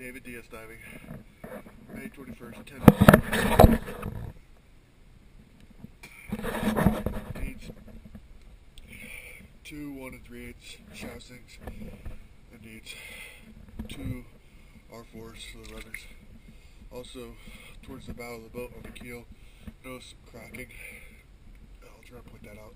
David Diaz diving. May 21st, 10 needs 2 1 3/8 shaft sinks and needs 2 R4s for the rudders. Also, towards the bow of the boat on the keel, notice some cracking. I'll try to point that out.